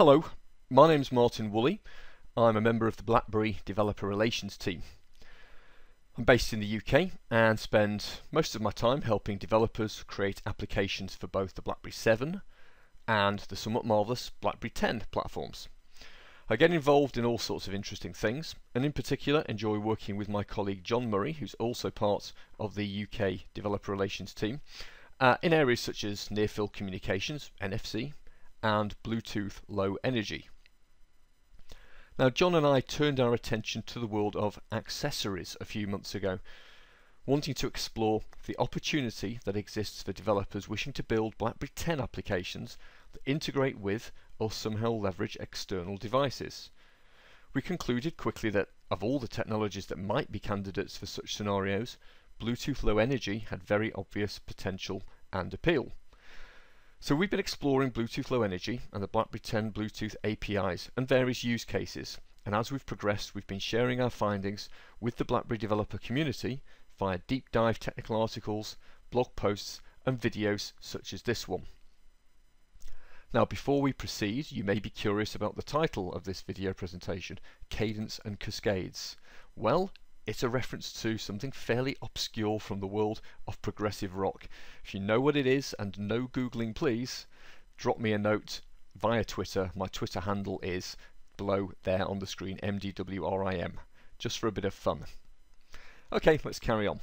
Hello, my name's Martin Woolley. I'm a member of the BlackBerry Developer Relations team. I'm based in the UK and spend most of my time helping developers create applications for both the BlackBerry 7 and the somewhat marvellous BlackBerry 10 platforms. I get involved in all sorts of interesting things, and in particular enjoy working with my colleague John Murray, who's also part of the UK Developer Relations team, in areas such as near-field communications, NFC, and Bluetooth Low Energy. Now, John and I turned our attention to the world of accessories a few months ago, wanting to explore the opportunity that exists for developers wishing to build BlackBerry 10 applications that integrate with or somehow leverage external devices. We concluded quickly that of all the technologies that might be candidates for such scenarios, Bluetooth Low Energy had very obvious potential and appeal. So we've been exploring Bluetooth Low Energy and the BlackBerry 10 Bluetooth APIs and various use cases, and as we've progressed we've been sharing our findings with the BlackBerry developer community via deep dive technical articles, blog posts and videos such as this one. Now, before we proceed, you may be curious about the title of this video presentation, Cadence and Cascades. Well, it's a reference to something fairly obscure from the world of progressive rock. If you know what it is, and no Googling please, drop me a note via Twitter. My Twitter handle is below there on the screen, MDWRIM, just for a bit of fun. Okay, let's carry on.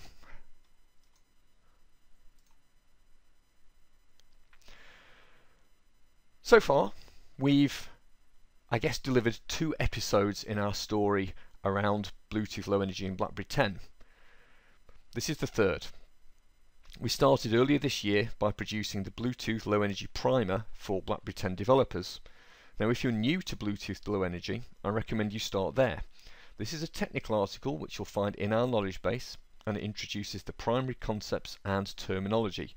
So far, we've, I guess, delivered 2 episodes in our story around Bluetooth Low Energy and BlackBerry 10. This is the 3rd. We started earlier this year by producing the Bluetooth Low Energy primer for BlackBerry 10 developers. Now, if you're new to Bluetooth Low Energy, I recommend you start there. This is a technical article which you'll find in our knowledge base, and it introduces the primary concepts and terminology.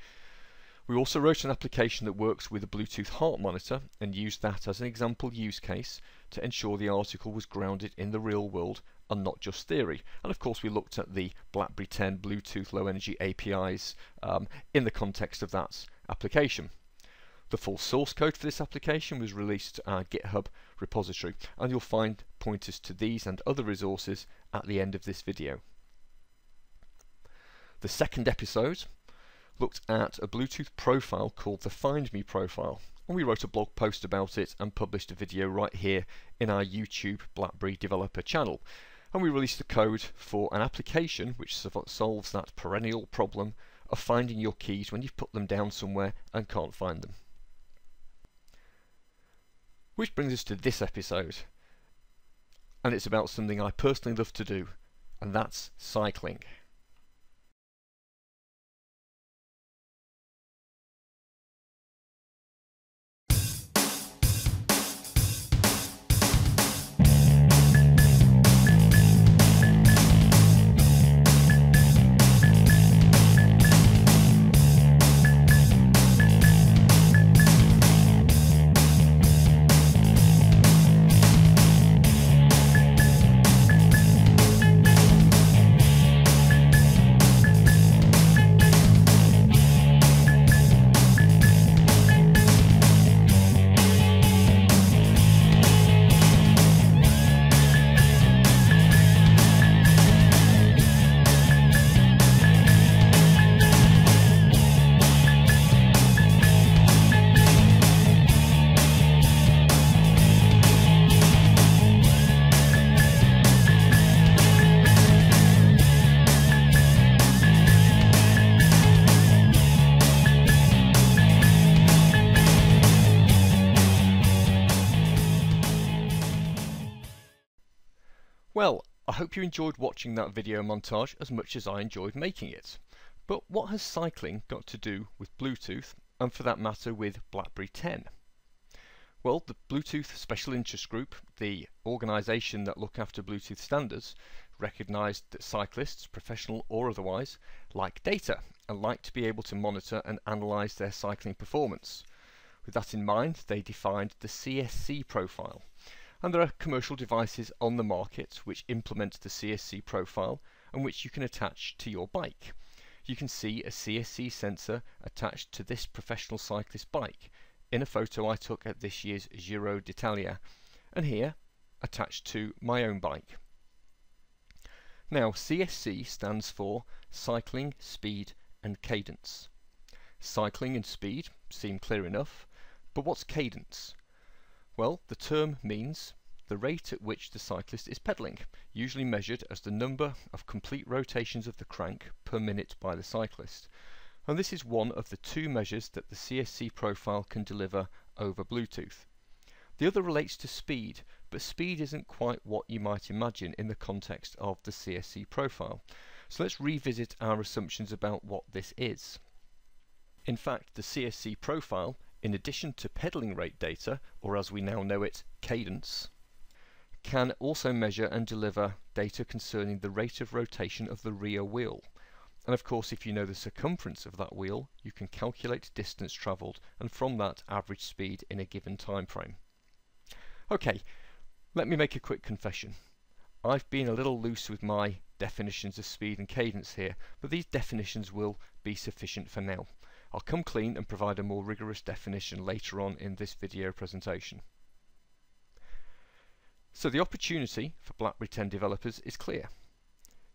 We also wrote an application that works with a Bluetooth heart monitor and used that as an example use case to ensure the article was grounded in the real world and not just theory. And of course we looked at the BlackBerry 10 Bluetooth Low Energy APIs in the context of that application. The full source code for this application was released to our GitHub repository, and you'll find pointers to these and other resources at the end of this video. The 2nd episode looked at a Bluetooth profile called the Find Me profile, and we wrote a blog post about it and published a video right here in our YouTube BlackBerry developer channel. And we released the code for an application which solves that perennial problem of finding your keys when you've put them down somewhere and can't find them. Which brings us to this episode, and it's about something I personally love to do, and that's cycling. Well, I hope you enjoyed watching that video montage as much as I enjoyed making it. But what has cycling got to do with Bluetooth, and for that matter with BlackBerry 10? Well, the Bluetooth Special Interest Group, the organisation that look after Bluetooth standards, recognised that cyclists, professional or otherwise, like data and like to be able to monitor and analyse their cycling performance. With that in mind, they defined the CSC profile. And there are commercial devices on the market which implement the CSC profile and which you can attach to your bike. You can see a CSC sensor attached to this professional cyclist bike. in a photo I took at this year's Giro d'Italia, and here attached to my own bike. Now CSC stands for Cycling Speed and Cadence. Cycling and speed seem clear enough, but what's cadence? Well, the term means the rate at which the cyclist is pedalling, usually measured as the number of complete rotations of the crank per minute by the cyclist. And this is one of the two measures that the CSC profile can deliver over Bluetooth. The other relates to speed, but speed isn't quite what you might imagine in the context of the CSC profile. So let's revisit our assumptions about what this is. In fact, the CSC profile, in addition to pedaling rate data, or as we now know it, cadence, can also measure and deliver data concerning the rate of rotation of the rear wheel. And of course, if you know the circumference of that wheel, you can calculate distance travelled, and from that average speed in a given time frame. Okay, let me make a quick confession. I've been a little loose with my definitions of speed and cadence here, but these definitions will be sufficient for now. I'll come clean and provide a more rigorous definition later on in this video presentation. So the opportunity for BlackBerry 10 developers is clear.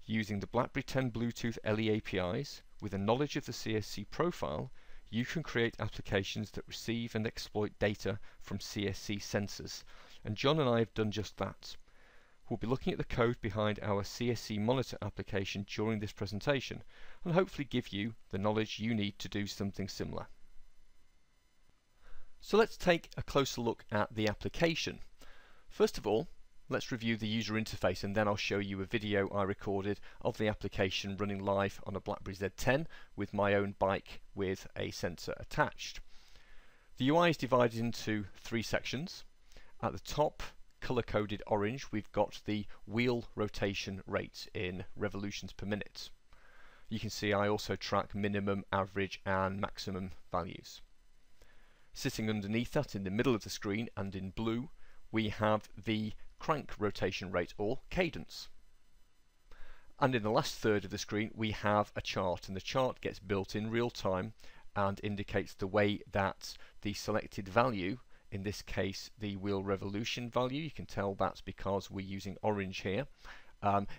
Using the BlackBerry 10 Bluetooth LE APIs, with a knowledge of the CSC profile, you can create applications that receive and exploit data from CSC sensors. And John and I have done just that. We'll be looking at the code behind our CSC monitor application during this presentation, and hopefully give you the knowledge you need to do something similar. So let's take a closer look at the application. First of all, let's review the user interface, and then I'll show you a video I recorded of the application running live on a BlackBerry Z10 with my own bike with a sensor attached. The UI is divided into three sections. At the top, color-coded orange, we've got the wheel rotation rate in revolutions per minute. You can see I also track minimum, average and maximum values. Sitting underneath that in the middle of the screen and in blue, we have the crank rotation rate, or cadence. And in the last third of the screen we have a chart, and the chart gets built in real time and indicates the way that the selected value, in this case the wheel revolution value, you can tell that's because we're using orange here,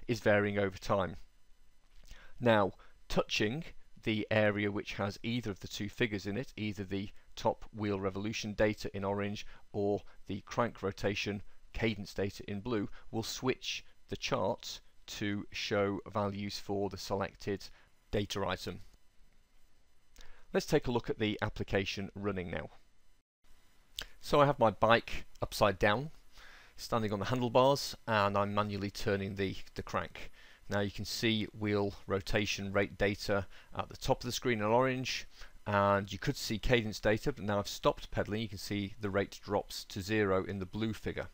is varying over time. Now, touching the area which has either of the two figures in it, either the top wheel revolution data in orange or the crank rotation cadence data in blue, will switch the chart to show values for the selected data item. Let's take a look at the application running now. So I have my bike upside down, standing on the handlebars, and I'm manually turning the crank. Now you can see wheel rotation rate data at the top of the screen in orange, and you could see cadence data, but now I've stopped pedaling, you can see the rate drops to 0 in the blue figure.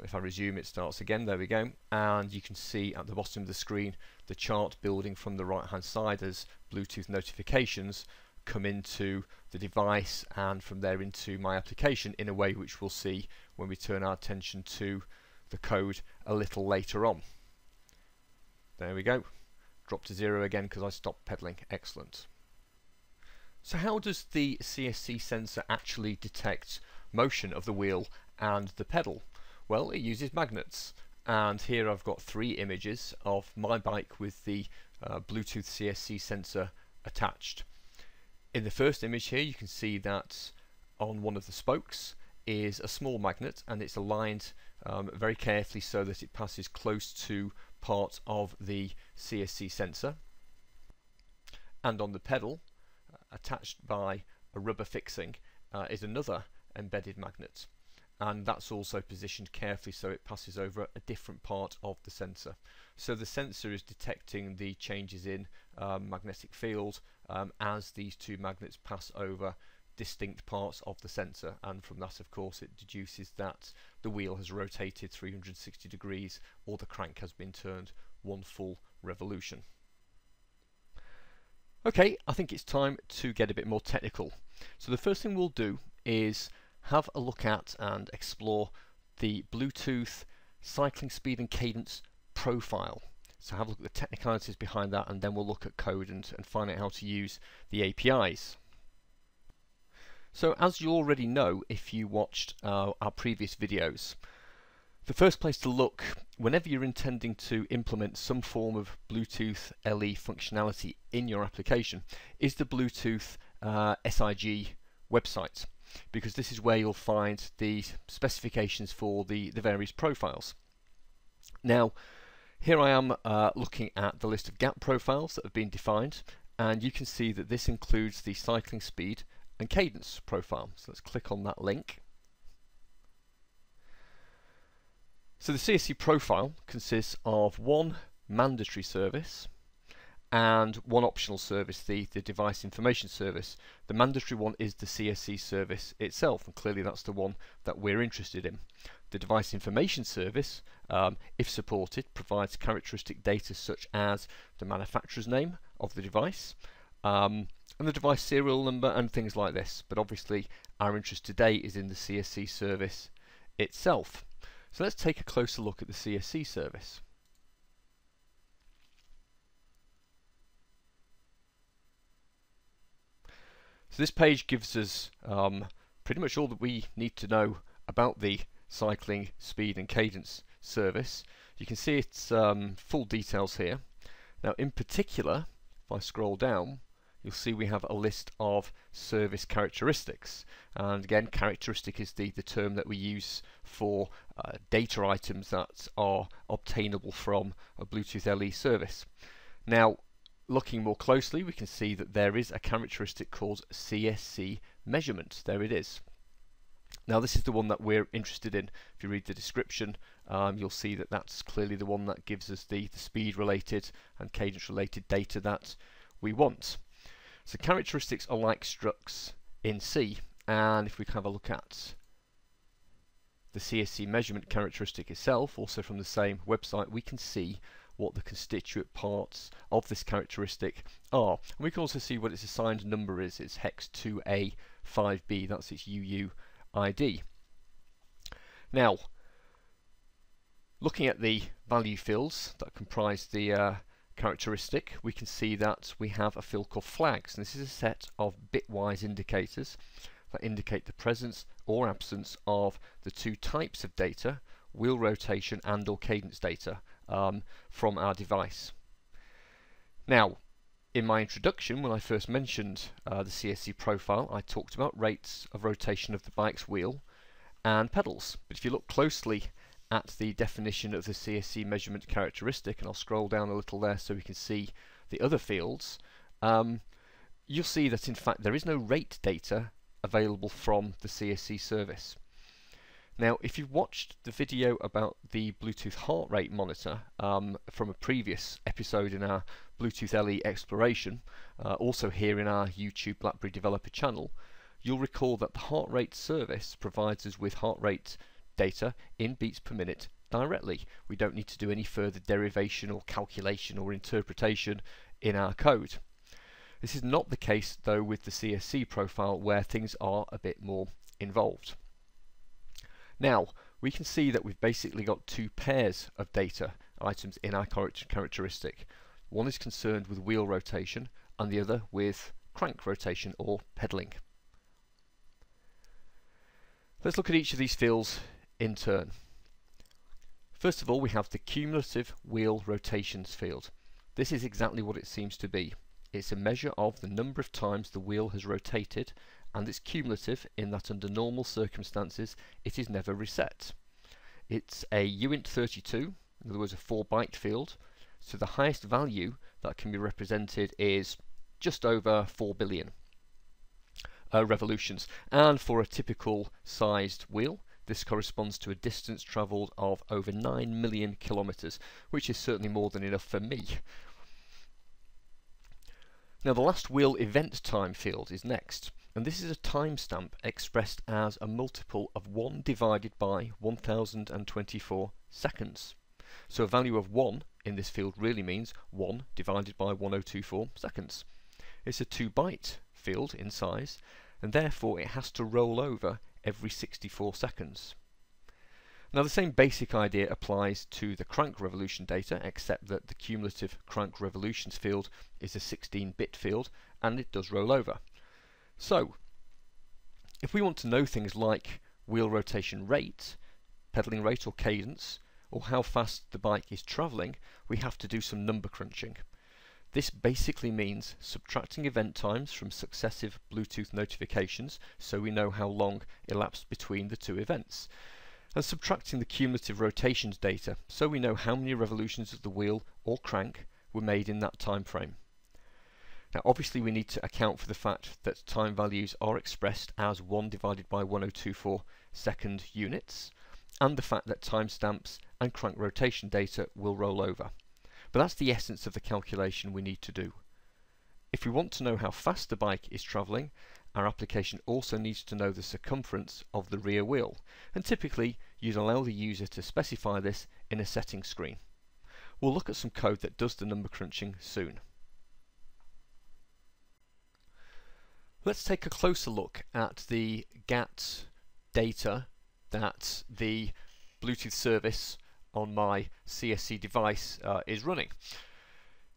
If I resume, it starts again, there we go, and you can see at the bottom of the screen the chart building from the right hand side as Bluetooth notifications come into the device and from there into my application in a way which we'll see when we turn our attention to the code a little later on. There we go, drop to 0 again because I stopped pedaling. Excellent. So how does the CSC sensor actually detect motion of the wheel and the pedal? Well, it uses magnets, and here I've got 3 images of my bike with the Bluetooth CSC sensor attached. In the first image here you can see that on one of the spokes is a small magnet, and it's aligned very carefully so that it passes close to part of the CSC sensor. And on the pedal, attached by a rubber fixing, is another embedded magnet, and that's also positioned carefully so it passes over a different part of the sensor. So the sensor is detecting the changes in magnetic field as these two magnets pass over distinct parts of the sensor, and from that of course it deduces that the wheel has rotated 360 degrees or the crank has been turned 1 full revolution. Okay, I think it's time to get a bit more technical. So the first thing we'll do is have a look at and explore the Bluetooth Cycling Speed and Cadence profile. So have a look at the technicalities behind that, and then we'll look at code and find out how to use the APIs. So as you already know if you watched our previous videos, the first place to look whenever you're intending to implement some form of Bluetooth LE functionality in your application is the Bluetooth SIG website, because this is where you'll find the specifications for the various profiles. Now here I am looking at the list of gap profiles that have been defined, and you can see that this includes the cycling speed and cadence profile. So let's click on that link. So the CSC profile consists of one mandatory service and one optional service, the device information service. The mandatory one is the CSC service itself, and clearly that's the one that we're interested in. The device information service, if supported, provides characteristic data such as the manufacturer's name of the device, and the device serial number and things like this. But obviously our interest today is in the CSC service itself. So let's take a closer look at the CSC service. So this page gives us pretty much all that we need to know about the Cycling Speed and Cadence service. You can see its full details here. Now in particular, if I scroll down, you'll see we have a list of service characteristics, and again, characteristic is the term that we use for data items that are obtainable from a Bluetooth LE service. Now looking more closely, we can see that there is a characteristic called CSC measurement. There it is. Now this is the one that we're interested in. If you read the description, you'll see that that's clearly the one that gives us the speed related and cadence related data that we want. So characteristics are like structs in C, and if we have a look at the CSC measurement characteristic itself, also from the same website, we can see what the constituent parts of this characteristic are. And we can also see what its assigned number is. It's hex 2A5B, that's its UUID. Now, looking at the value fields that comprise the characteristic, we can see that we have a field called flags, and this is a set of bitwise indicators that indicate the presence or absence of the two types of data, wheel rotation and or cadence data, from our device. Now in my introduction, when I first mentioned the CSC profile, I talked about rates of rotation of the bike's wheel and pedals, but if you look closely at the definition of the CSC measurement characteristic, and I'll scroll down a little there so we can see the other fields, you'll see that in fact there is no rate data available from the CSC service. Now if you've watched the video about the Bluetooth heart rate monitor from a previous episode in our Bluetooth LE exploration, also here in our YouTube BlackBerry developer channel, you'll recall that the heart rate service provides us with heart rate data in beats per minute directly. We don't need to do any further derivation or calculation or interpretation in our code. This is not the case though with the CSC profile, where things are a bit more involved. Now we can see that we've basically got two pairs of data items in our characteristic. One is concerned with wheel rotation and the other with crank rotation or pedaling. Let's look at each of these fields in turn. First of all, we have the cumulative wheel rotations field. This is exactly what it seems to be. It's a measure of the number of times the wheel has rotated, and it's cumulative in that under normal circumstances it is never reset. It's a uint32, in other words a 4-byte field, so the highest value that can be represented is just over 4 billion revolutions, and for a typical sized wheel this corresponds to a distance travelled of over 9 million kilometres, which is certainly more than enough for me. Now the last wheel event time field is next, and this is a timestamp expressed as a multiple of 1 divided by 1024 seconds. So a value of 1 in this field really means 1 divided by 1024 seconds. It's a 2-byte field in size, and therefore it has to roll over every 64 seconds. Now the same basic idea applies to the crank revolution data, except that the cumulative crank revolutions field is a 16-bit field and it does roll over. So If we want to know things like wheel rotation rate, pedaling rate or cadence, or how fast the bike is travelling, we have to do some number crunching. This basically means subtracting event times from successive Bluetooth notifications so we know how long elapsed between the two events, and subtracting the cumulative rotations data so we know how many revolutions of the wheel or crank were made in that time frame. Now obviously we need to account for the fact that time values are expressed as 1 divided by 1024 second units, and the fact that timestamps and crank rotation data will roll over. But that's the essence of the calculation we need to do. If we want to know how fast the bike is travelling, our application also needs to know the circumference of the rear wheel, and typically you'd allow the user to specify this in a settings screen. We'll look at some code that does the number crunching soon. Let's take a closer look at the GAT data that the Bluetooth service on my CSC device is running.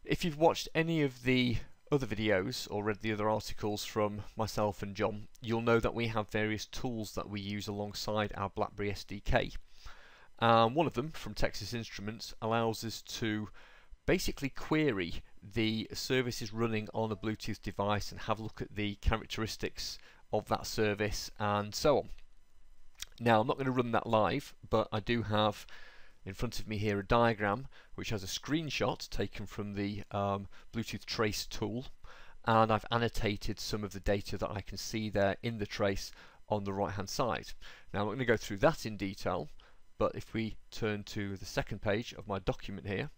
If you've watched any of the other videos or read the other articles from myself and John, you'll know that we have various tools that we use alongside our BlackBerry SDK. One of them, from Texas Instruments, allows us to basically query the services running on a Bluetooth device and have a look at the characteristics of that service and so on. Now I'm not going to run that live, but I do have in front of me here a diagram which has a screenshot taken from the Bluetooth trace tool, and I've annotated some of the data that I can see there in the trace on the right hand side. Now I'm not going to go through that in detail, but if we turn to the second page of my document here,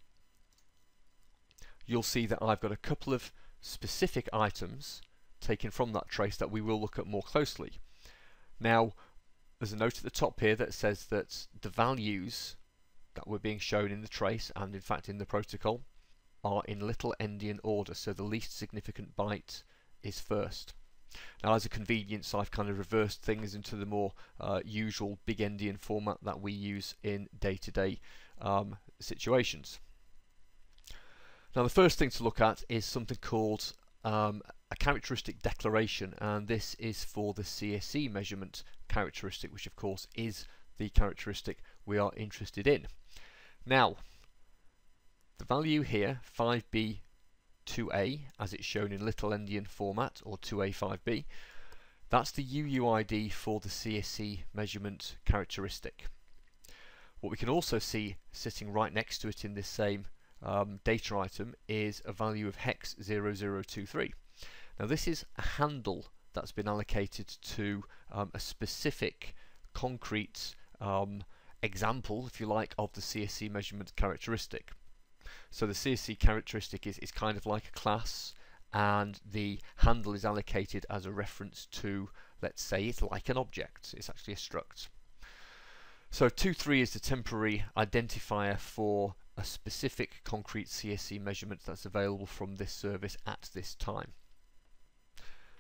you'll see that I've got a couple of specific items taken from that trace that we will look at more closely. Now there's a note at the top here that says that the values that were being shown in the trace, and in fact in the protocol, are in little endian order, so the least significant byte is first. Now as a convenience I've kind of reversed things into the more usual big endian format that we use in day-to-day situations. Now the first thing to look at is something called a characteristic declaration, and this is for the CSC measurement characteristic, which of course is the characteristic we are interested in. Now the value here, 5B2A, as it's shown in little endian format, or 2A5B, that's the UUID for the CSC measurement characteristic. What we can also see sitting right next to it in this same data item is a value of hex 0023. Now this is a handle that's been allocated to a specific concrete example, if you like, of the CSC measurement characteristic. So the CSC characteristic is kind of like a class, and the handle is allocated as a reference to, let's say, it's like an object. It's actually a struct. So 23 is the temporary identifier for a specific concrete CSC measurement that's available from this service at this time.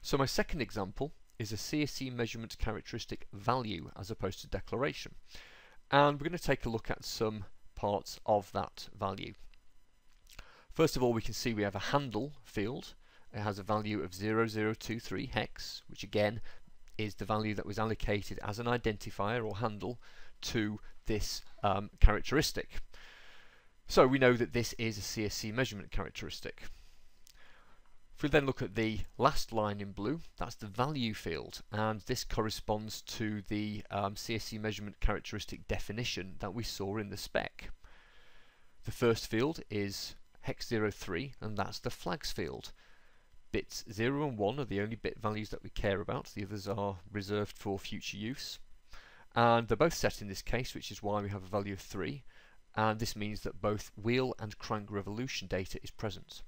So my second example is a CSC measurement characteristic value as opposed to declaration, and we're going to take a look at some parts of that value. First of all, we can see we have a handle field. It has a value of 0023 hex, which again is the value that was allocated as an identifier or handle to this characteristic. So we know that this is a CSC measurement characteristic. If we then look at the last line in blue, that's the value field, and this corresponds to the CSC measurement characteristic definition that we saw in the spec. The first field is hex 03, and that's the flags field. Bits 0 and 1 are the only bit values that we care about, the others are reserved for future use. And they're both set in this case, which is why we have a value of 3, and this means that both wheel and crank revolution data is present.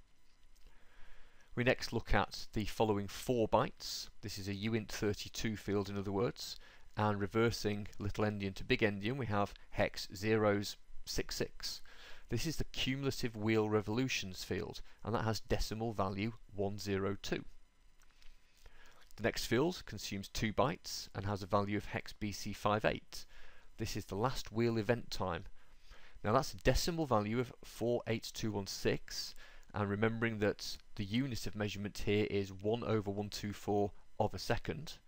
We next look at the following 4 bytes. This is a uint32 field, in other words, and reversing little endian to big endian we have hex 066. This is the cumulative wheel revolutions field, and that has decimal value 102. The next field consumes 2 bytes and has a value of hex BC58. This is the last wheel event time. Now that's a decimal value of 48216, and remembering that the unit of measurement here is 1/124 of a second,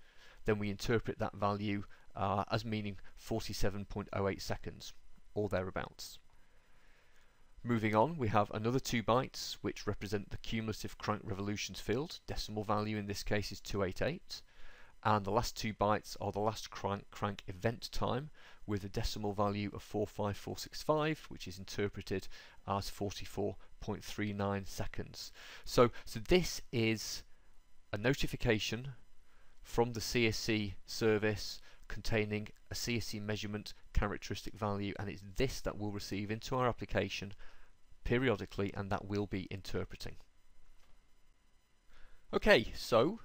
then we interpret that value as meaning 47.08 seconds, or thereabouts. Moving on, we have another 2 bytes which represent the cumulative crank revolutions field. Decimal value in this case is 288, and the last 2 bytes are the last crank event time with a decimal value of 45465, which is interpreted as 44.39 seconds. So this is a notification from the CSC service containing a CSC measurement characteristic value, and it's this that we'll receive into our application periodically, and that we'll be interpreting. Okay, so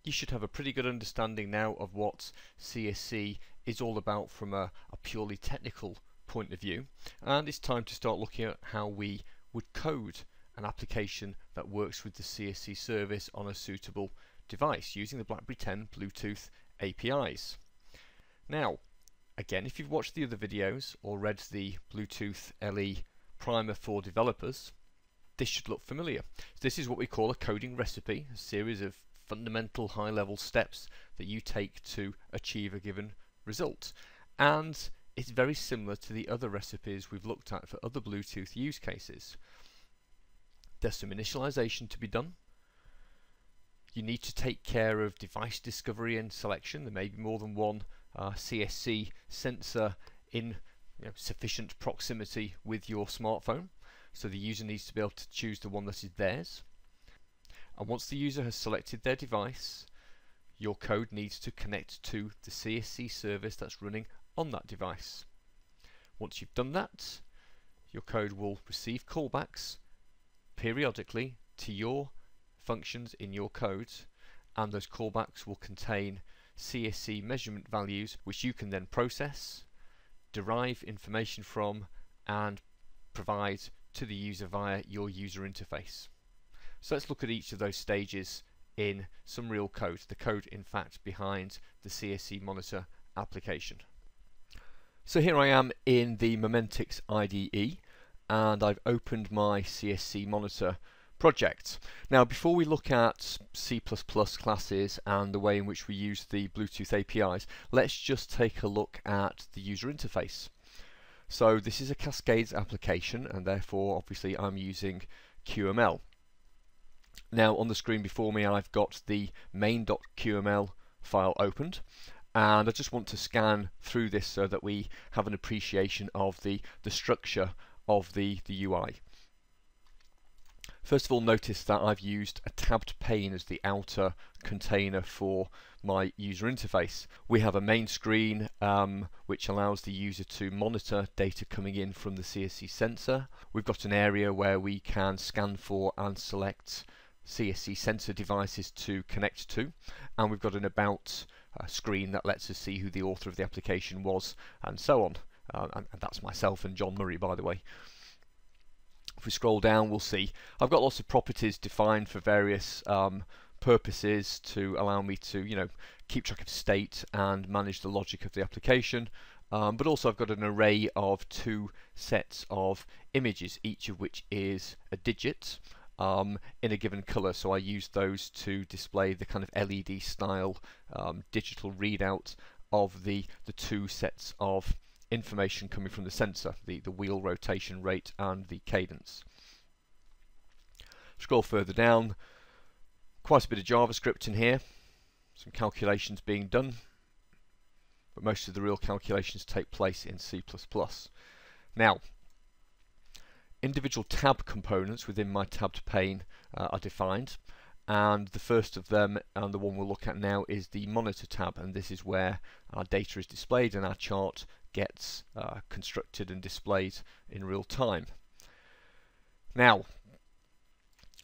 you should have a pretty good understanding now of what CSC is all about from a purely technical point of view, and it's time to start looking at how we would code an application that works with the CSC service on a suitable device using the BlackBerry 10 Bluetooth APIs. Now, again, if you've watched the other videos or read the Bluetooth LE primer for developers, this should look familiar. So this is what we call a coding recipe, a series of fundamental high-level steps that you take to achieve a given result. And it's very similar to the other recipes we've looked at for other Bluetooth use cases. There's some initialization to be done. You need to take care of device discovery and selection. There may be more than one CSC sensor in sufficient proximity with your smartphone, so the user needs to be able to choose the one that is theirs. And once the user has selected their device, your code needs to connect to the CSC service that's running on that device. Once you've done that, your code will receive callbacks periodically to your functions in your code, and those callbacks will contain CSC measurement values which you can then process, derive information from, and provide to the user via your user interface. So let's look at each of those stages in some real code, the code in fact behind the CSC monitor application. So here I am in the Momentix IDE, and I've opened my CSC monitor project. Now, before we look at C++ classes and the way in which we use the Bluetooth APIs, let's just take a look at the user interface. So this is a Cascades application, and therefore obviously I'm using QML. Now on the screen before me I've got the main.qml file opened, and I just want to scan through this so that we have an appreciation of the structure of the UI. First of all, notice that I've used a tabbed pane as the outer container for my user interface. We have a main screen which allows the user to monitor data coming in from the CSC sensor. We've got an area where we can scan for and select CSC sensor devices to connect to, and we've got an about screen that lets us see who the author of the application was, and so on. And that's myself and John Murray, by the way. If we scroll down, we'll see I've got lots of properties defined for various purposes to allow me to keep track of state and manage the logic of the application, but also I've got an array of 2 sets of images, each of which is a digit in a given color, so I use those to display the kind of LED style digital readout of the 2 sets of information coming from the sensor, the wheel rotation rate and the cadence. Scroll further down, quite a bit of JavaScript in here, some calculations being done, but most of the real calculations take place in C++. Now, individual tab components within my tabbed pane are defined, and the first of them, and the one we'll look at now, is the monitor tab, and this is where our data is displayed and our chart gets constructed and displayed in real time. Now,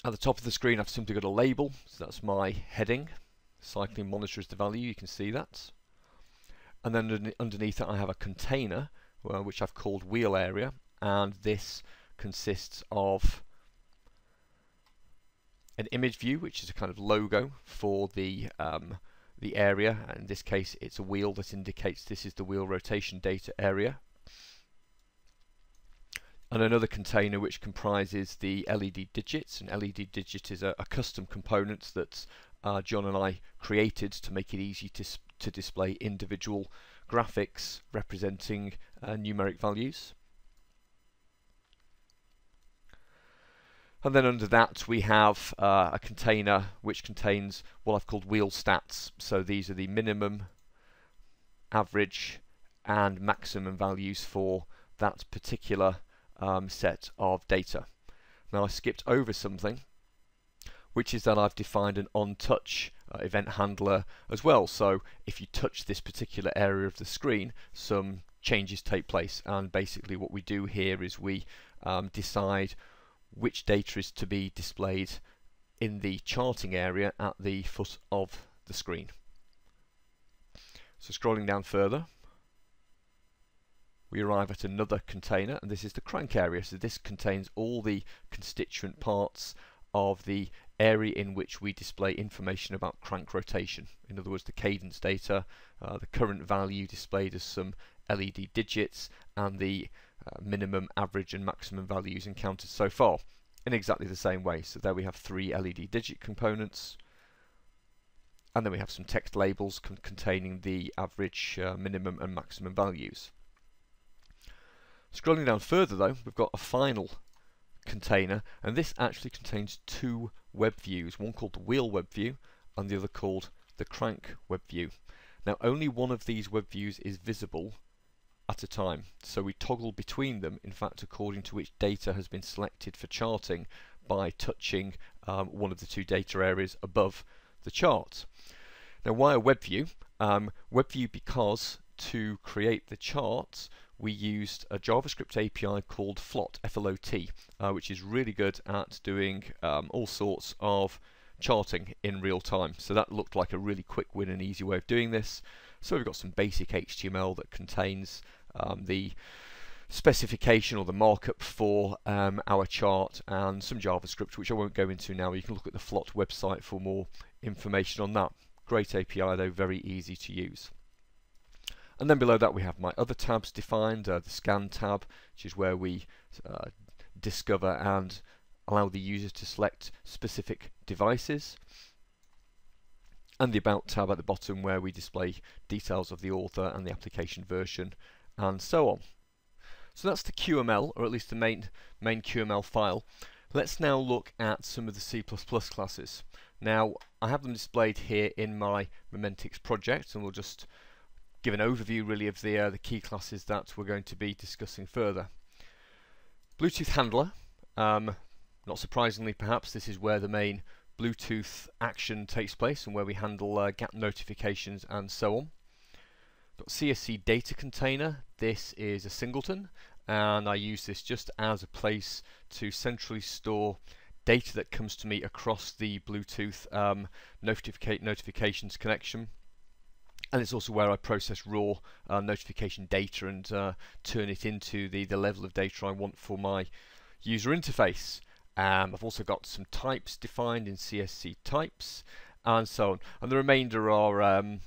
at the top of the screen I've simply got a label, so that's my heading. Cycling monitor is the value, you can see that. And then underneath it I have a container which I've called wheel area, and this consists of an image view, which is a kind of logo for the area. In this case it's a wheel that indicates this is the wheel rotation data area, and another container which comprises the LED digits. An LED digit is a custom component that John and I created to make it easy to display individual graphics representing numeric values. And then under that we have a container which contains what I've called wheel stats. So these are the minimum, average and maximum values for that particular set of data. Now I skipped over something, which is that I've defined an on-touch event handler as well. So if you touch this particular area of the screen, some changes take place, and basically what we do here is we decide which data is to be displayed in the charting area at the foot of the screen. So scrolling down further, we arrive at another container, and this is the crank area. So this contains all the constituent parts of the area in which we display information about crank rotation. In other words, the cadence data, the current value displayed as some LED digits, and the minimum, average and maximum values encountered so far in exactly the same way. So there we have 3 LED digit components, and then we have some text labels containing the average, minimum and maximum values. Scrolling down further though, we've got a final container, and this actually contains 2 web views, one called the wheel web view and the other called the crank web view. Now only one of these web views is visible at a time, so we toggle between them, in fact, according to which data has been selected for charting by touching one of the 2 data areas above the chart. Now why a web view? Web view because to create the charts we used a JavaScript API called Flot, F-L-O-T, which is really good at doing all sorts of charting in real time. So that looked like a really quick win and easy way of doing this. So we've got some basic HTML that contains the specification or the markup for our chart, and some JavaScript, which I won't go into now. You can look at the Flot website for more information on that. Great API though, very easy to use. And then below that we have my other tabs defined, the scan tab, which is where we discover and allow the user to select specific devices, and the about tab at the bottom where we display details of the author and the application version and so on. So that's the QML, or at least the main QML file. Let's now look at some of the C++ classes. Now I have them displayed here in my Mementix project, and we'll just give an overview really of the key classes that we're going to be discussing further. Bluetooth handler, not surprisingly perhaps, this is where the main Bluetooth action takes place and where we handle gap notifications and so on. Got CSC data container, this is a singleton, and I use this just as a place to centrally store data that comes to me across the Bluetooth notifications connection. And it's also where I process raw notification data and turn it into the level of data I want for my user interface. I've also got some types defined in CSC types and so on. And the remainder are, well,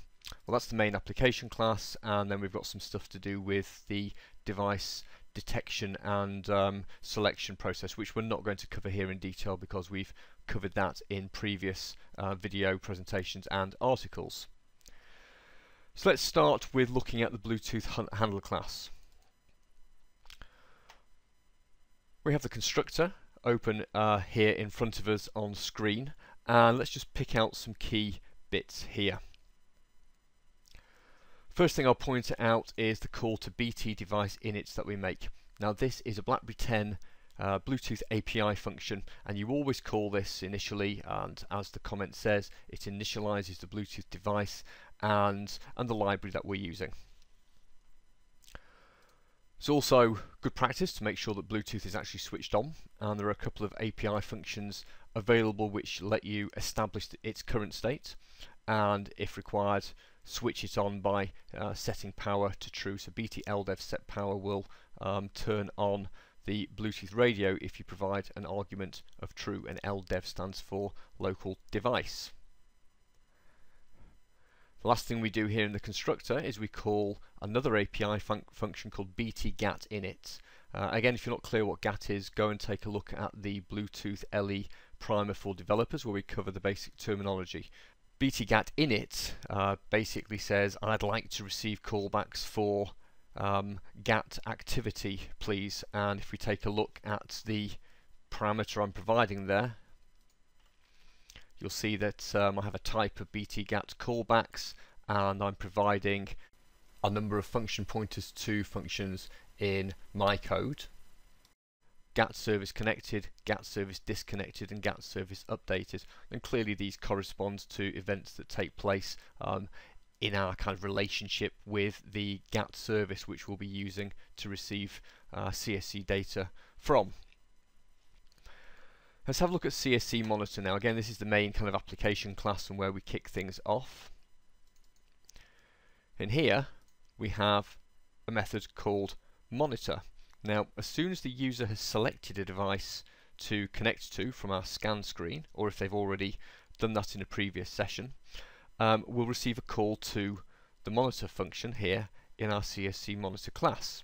that's the main application class, and then we've got some stuff to do with the device detection and selection process, which we're not going to cover here in detail because we've covered that in previous video presentations and articles. So let's start with looking at the Bluetooth handler class. We have the constructor open here in front of us on screen, and let's just pick out some key bits here. First thing I'll point out is the call to BT device inits that we make. Now this is a BlackBerry 10 Bluetooth API function, and you always call this initially, and as the comment says, it initializes the Bluetooth device and the library that we're using. It's also good practice to make sure that Bluetooth is actually switched on, and there are a couple of API functions available which let you establish its current state, and if required switch it on by setting power to true. So BT LDEV set power will turn on the Bluetooth radio if you provide an argument of true, and LDEV stands for local device. The last thing we do here in the constructor is we call another API function called BT-GAT-init. Again, if you're not clear what GAT is, go and take a look at the Bluetooth LE primer for developers where we cover the basic terminology. BTGAT init basically says I'd like to receive callbacks for GAT activity, please. And if we take a look at the parameter I'm providing there, you'll see that I have a type of BTGAT callbacks, and I'm providing a number of function pointers to functions in my code. GAT service connected, GAT service disconnected, and GAT service updated. And clearly these correspond to events that take place in our kind of relationship with the GAT service, which we'll be using to receive CSC data from. Let's have a look at CSC monitor now. Again, this is the main kind of application class and where we kick things off. In here we have a method called monitor. Now, as soon as the user has selected a device to connect to from our scan screen, or if they've already done that in a previous session, we'll receive a call to the monitor function here in our CSC monitor class.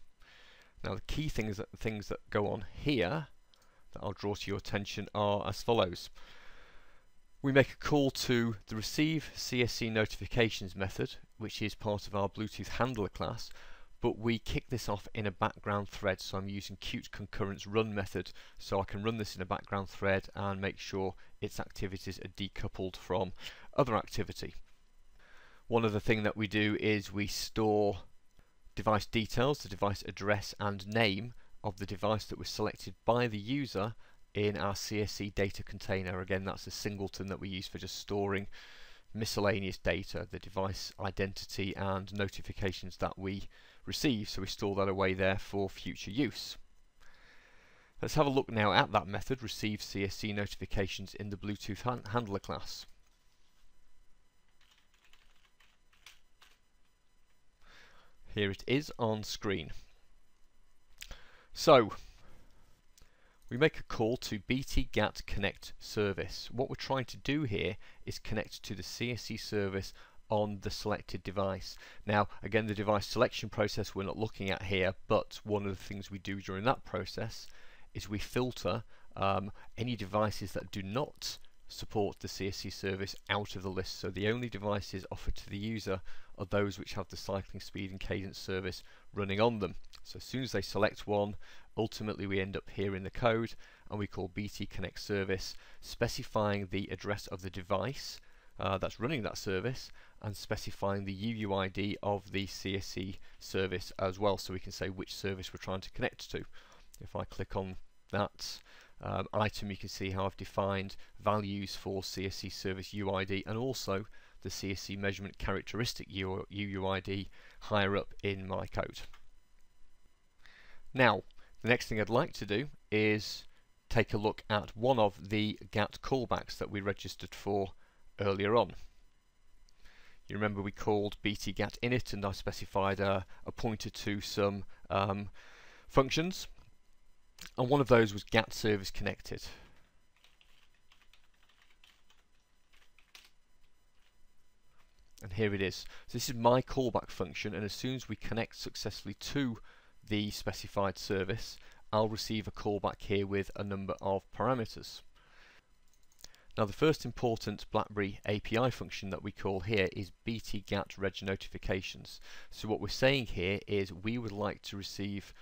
Now, the key things that go on here that I'll draw to your attention are as follows. We make a call to the receive CSC notifications method, which is part of our Bluetooth handler class, but we kick this off in a background thread. So I'm using Qt concurrence run method, so I can run this in a background thread and make sure its activities are decoupled from other activity. One other thing that we do is we store device details, the device address and name of the device that was selected by the user in our CSC data container. Again, that's a singleton that we use for just storing miscellaneous data, the device identity and notifications that we receive, so we store that away there for future use. Let's have a look now at that method, receive CSC notifications, in the Bluetooth handler class. Here it is on screen. So we make a call to BTGAT connect service. What we're trying to do here is connect to the CSC service on the selected device. Now, again, the device selection process we're not looking at here, but one of the things we do during that process is we filter any devices that do not support the CSC service out of the list. So the only devices offered to the user are those which have the Cycling Speed and Cadence service running on them. So as soon as they select one, ultimately we end up here in the code and we call BT Connect service, specifying the address of the device that's running that service and specifying the UUID of the CSC service as well, so we can say which service we're trying to connect to. If I click on that item, you can see how I've defined values for CSC service UID and also the CSC measurement characteristic UUID higher up in my code. Now, the next thing I'd like to do is take a look at one of the GAT callbacks that we registered for earlier on. You remember we called BTGAT init and I specified a pointer to some functions, and one of those was GAT service connected. And here it is. So this is my callback function, and as soon as we connect successfully to the specified service, I'll receive a callback here with a number of parameters. Now, the first important BlackBerry API function that we call here is BTGAT reg notifications. So what we're saying here is we would like to receive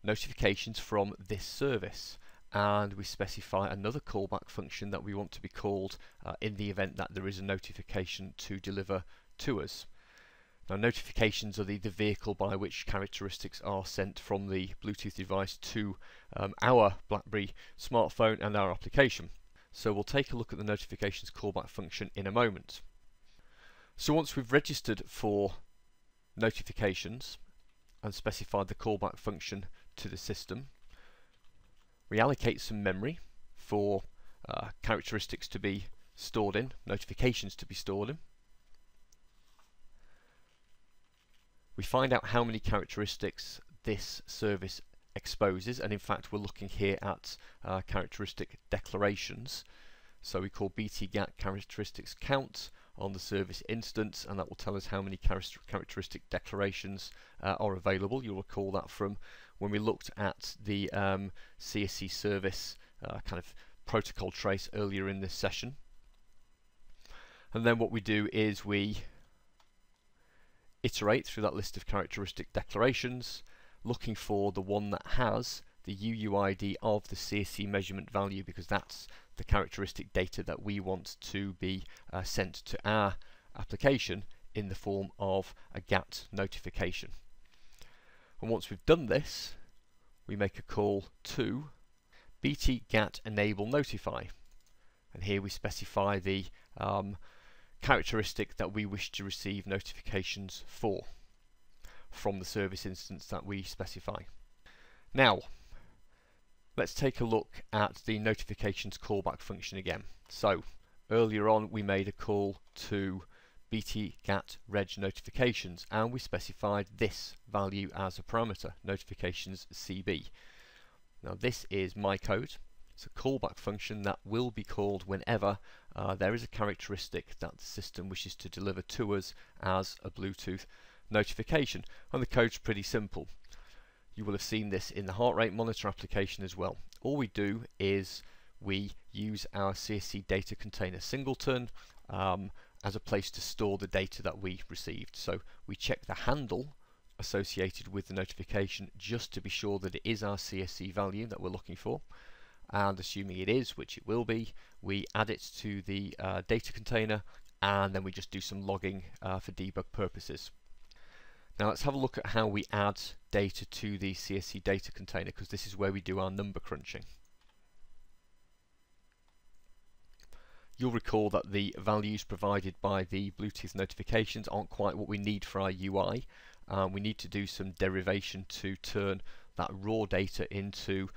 notifications from this service, and we specify another callback function that we want to be called in the event that there is a notification to deliver to us. Now, notifications are the vehicle by which characteristics are sent from the Bluetooth device to our BlackBerry smartphone and our application. So we'll take a look at the notifications callback function in a moment. So once we've registered for notifications and specified the callback function to the system, we allocate some memory for characteristics to be stored in, notifications to be stored in. We find out how many characteristics this service exposes, and in fact we're looking here at characteristic declarations. So we call BTGAT characteristics count on the service instance, and that will tell us how many characteristic declarations are available. You'll recall that from when we looked at the CSC service kind of protocol trace earlier in this session. And then what we do is we iterate through that list of characteristic declarations, looking for the one that has the UUID of the CSC measurement value, because that's the characteristic data that we want to be sent to our application in the form of a GAT notification. And once we've done this, we make a call to BT GAT enable notify, and here we specify the characteristic that we wish to receive notifications for from the service instance that we specify. Now let's take a look at the notifications callback function again. So earlier on we made a call to BT GAT reg notifications, and we specified this value as a parameter, notifications CB. Now this is my code. It's a callback function that will be called whenever there is a characteristic that the system wishes to deliver to us as a Bluetooth notification. And the code's pretty simple. You will have seen this in the heart rate monitor application as well. All we do is we use our CSC data container singleton as a place to store the data that we received. So we check the handle associated with the notification just to be sure that it is our CSC value that we're looking for. And assuming it is, which it will be, we add it to the data container, and then we just do some logging for debug purposes. Now let's have a look at how we add data to the CSC data container, because this is where we do our number crunching. You'll recall that the values provided by the Bluetooth notifications aren't quite what we need for our UI. We need to do some derivation to turn that raw data into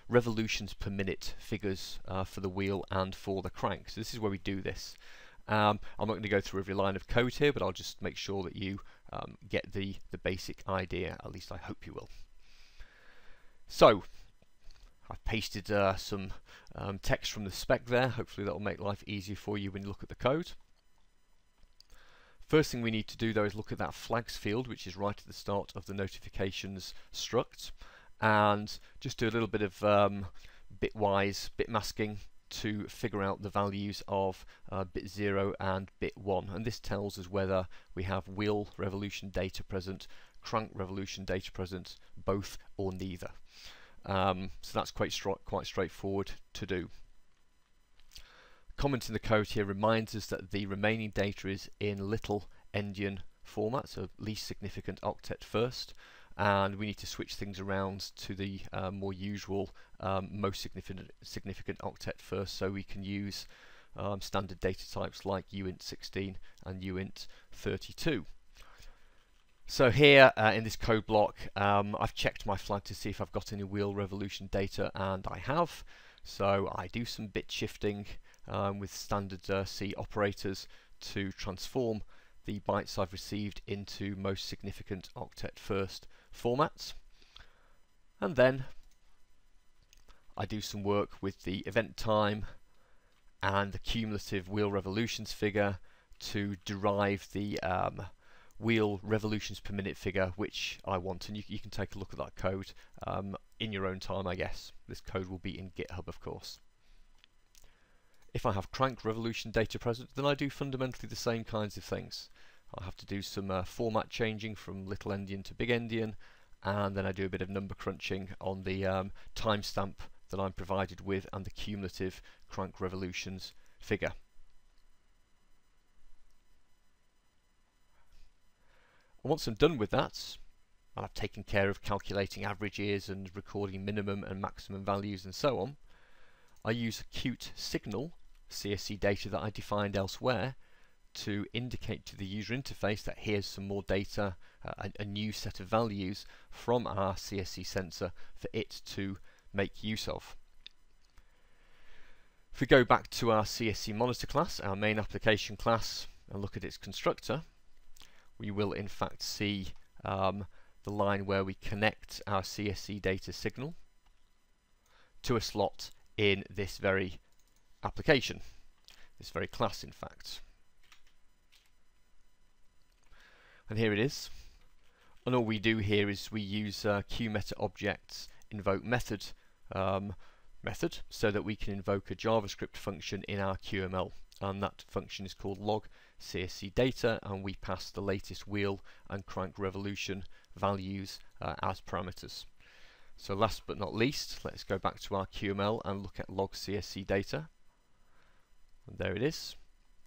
revolutions per minute figures for the wheel and for the crank. So this is where we do this. I'm not going to go through every line of code here, but I'll just make sure that you get the basic idea. At least I hope you will. So I've pasted some text from the spec there. Hopefully that will make life easier for you when you look at the code. First thing we need to do though is look at that flags field, which is right at the start of the notifications struct, and just do a little bit of bitwise bit masking to figure out the values of bit 0 and bit 1, and this tells us whether we have wheel revolution data present, crank revolution data present, both or neither. So that's quite straightforward to do. Comment in the code here reminds us that the remaining data is in little endian format, so least significant octet first, and we need to switch things around to the more usual most significant octet first, so we can use standard data types like uint16 and uint32. So here in this code block, I've checked my flag to see if I've got any wheel revolution data, and I have. So I do some bit shifting with standard C operators to transform the bytes I've received into most significant octet first formats, and then I do some work with the event time and the cumulative wheel revolutions figure to derive the wheel revolutions per minute figure which I want, and you can take a look at that code in your own time, I guess. This code will be in GitHub, of course. If I have crank revolution data present, then I do fundamentally the same kinds of things. I have to do some format changing from little endian to big endian, and then I do a bit of number crunching on the timestamp that I'm provided with and the cumulative crank revolutions figure. And once I'm done with that, and I've taken care of calculating averages and recording minimum and maximum values and so on, I use a Qt signal CSC data that I defined elsewhere to indicate to the user interface that here's some more data, a new set of values from our CSC sensor for it to make use of. If we go back to our CSC monitor class, our main application class, and look at its constructor, we will in fact see the line where we connect our CSC data signal to a slot in this very application, this very class in fact. And here it is. And all we do here is we use QMetaObjects invoke method so that we can invoke a JavaScript function in our QML and that function is called log CSC data, and we pass the latest wheel and crank revolution values as parameters. So last but not least, let's go back to our QML and look at log CSC data. And there it is.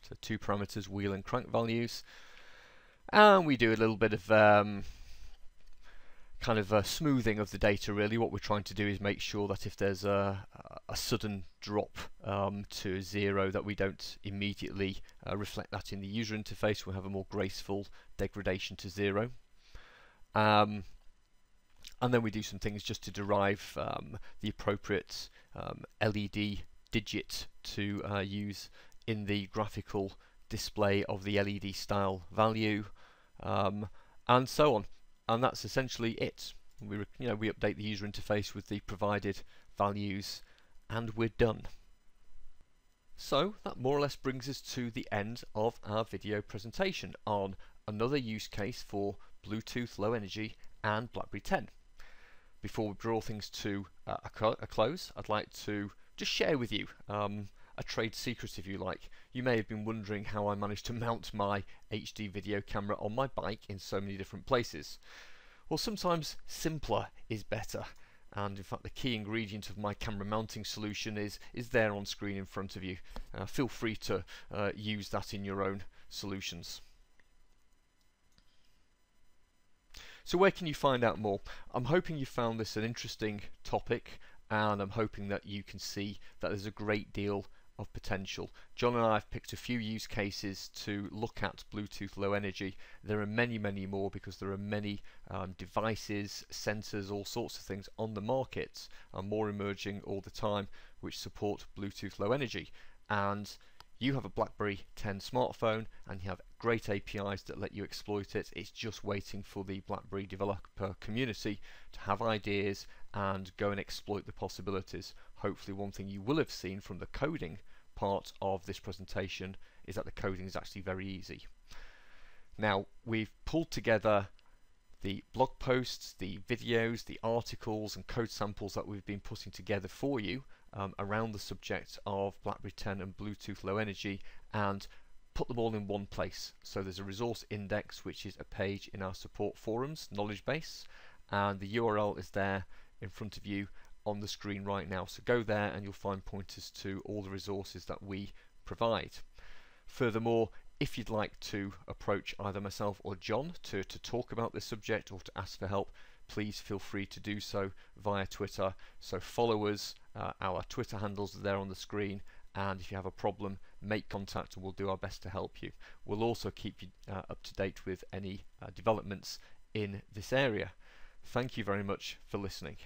So 2 parameters, wheel and crank values. And we do a little bit of kind of smoothing of the data really. What we're trying to do is make sure that if there's a sudden drop to 0, that we don't immediately reflect that in the user interface. We'll have a more graceful degradation to 0. And then we do some things just to derive the appropriate LED digit to use in the graphical display of the LED style value, and so on. And that's essentially it. We update the user interface with the provided values, and we're done. So that more or less brings us to the end of our video presentation on another use case for Bluetooth Low Energy and BlackBerry 10. Before we draw things to a close, I'd like to just share with you a trade secret, if you like. You may have been wondering how I managed to mount my HD video camera on my bike in so many different places. Well, sometimes simpler is better, and in fact the key ingredient of my camera mounting solution is there on screen in front of you. Feel free to use that in your own solutions. So where can you find out more? I'm hoping you found this an interesting topic, and I'm hoping that you can see that there's a great deal of potential. John and I have picked a few use cases to look at Bluetooth Low Energy. There are many more, because there are many devices, sensors, all sorts of things on the market, and more emerging all the time, which support Bluetooth Low Energy. And you have a BlackBerry 10 smartphone and you have great APIs that let you exploit it. It's just waiting for the BlackBerry developer community to have ideas and go and exploit the possibilities. Hopefully one thing you will have seen from the coding part of this presentation is that the coding is actually very easy. Now, we've pulled together the blog posts, the videos, the articles and code samples that we've been putting together for you around the subject of BlackBerry 10 and Bluetooth Low Energy, and put them all in one place. So there's a resource index, which is a page in our support forums knowledge base, and the URL is there in front of you on the screen right now. So go there and you'll find pointers to all the resources that we provide. Furthermore, if you'd like to approach either myself or John to talk about this subject or to ask for help, please feel free to do so via Twitter. So follow us, our Twitter handles are there on the screen, and if you have a problem, make contact and we'll do our best to help you. We'll also keep you up to date with any developments in this area. Thank you very much for listening.